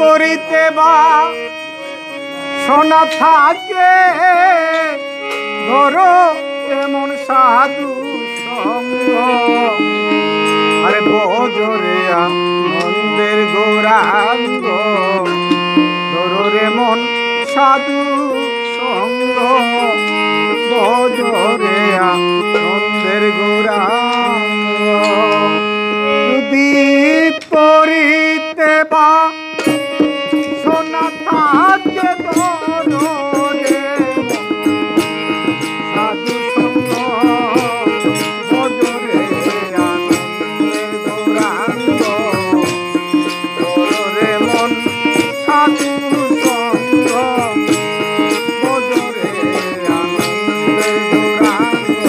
করিতে বা সোনা থাকে ধরো এমন সাধু সঙ্গ আরে বজরে আনন্দের গৌরাঙ্গ ধরো রে মন সাধু সঙ্গ বজরে আনন্দের গৌরাঙ্গ যদি পরিতে বা সোনা থাকে ধরো রে সাধু সঙ্গ বজরে আনন্দের গৌরাঙ্গ ধরো রে মন সাধু সঙ্গ বজরে আনন্দের গৌরাঙ্গ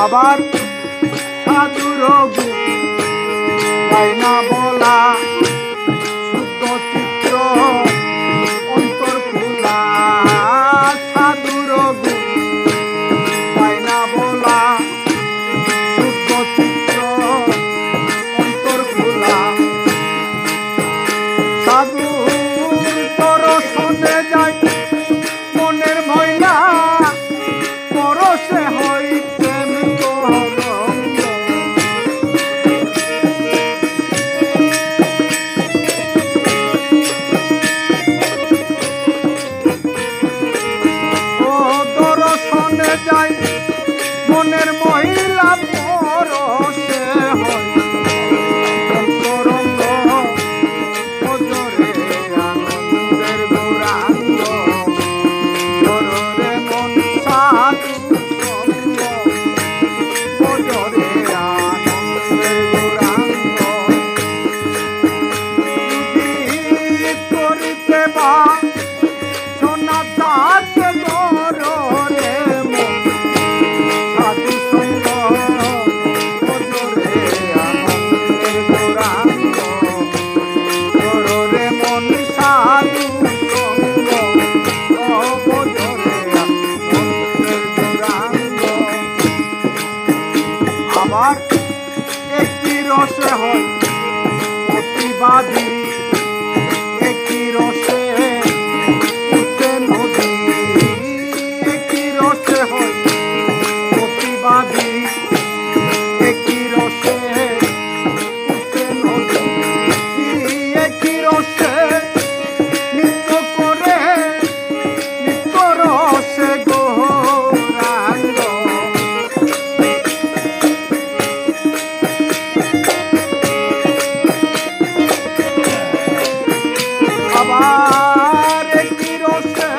আবার সাধুর গুণ পাই না বলা শুদ্ধ চিত্র অন্তর খোলা সাধুর গুণ পাই না বলা শুদ্ধ চিত্র অন্তর খোলা সাধুর দর্শনে যাই মনের ময়লা পরশে হইতে যাই মনের মহিলা পরশে হয় অন্তরঙ্গ বজরে আনন্দের গৌরাঙ্গ ধরো রে মন সাধু সঙ্গ বজরে আনন্দের গৌরাঙ্গ যদি করিতে বা সোনা থাকে ধরো রে আবার একটি রসে হয় প্রতিবাদী একটি রসে উঠে নদী একটি রসে হয় প্রতিবাদী একটি রসে উঠে নদী একটি রসে নৃত্য করে নৃত্য রসে গৌরাঙ্গ আবার একটি রসে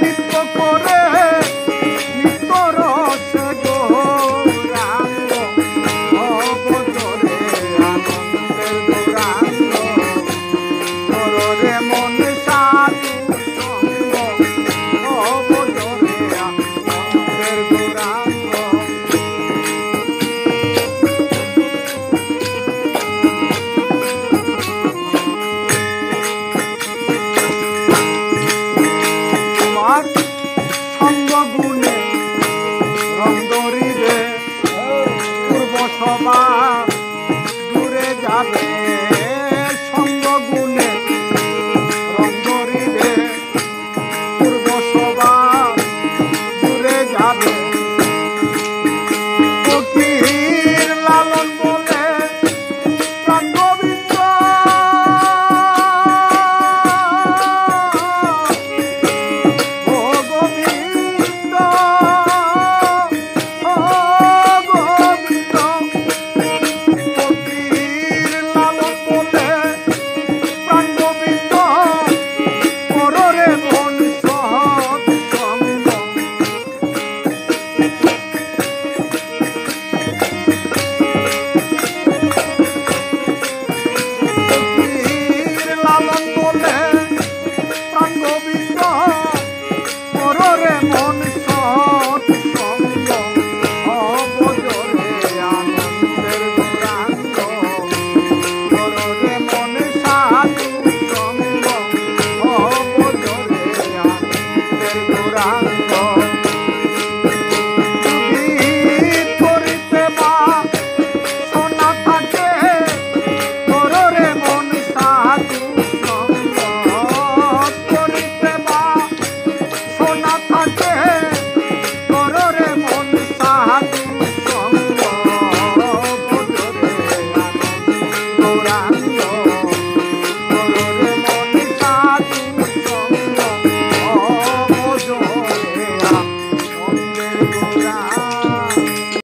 নৃত্য করে নৃত্য রসে গৌরাঙ্গ বজরে আনন্দের গৌরাঙ্গ ধরো রে মন সাধু সঙ্গ বজরে আনন্দের গৌরাঙ্গ সঙ্গ গুণে রং দরিবে পূর্ব সভা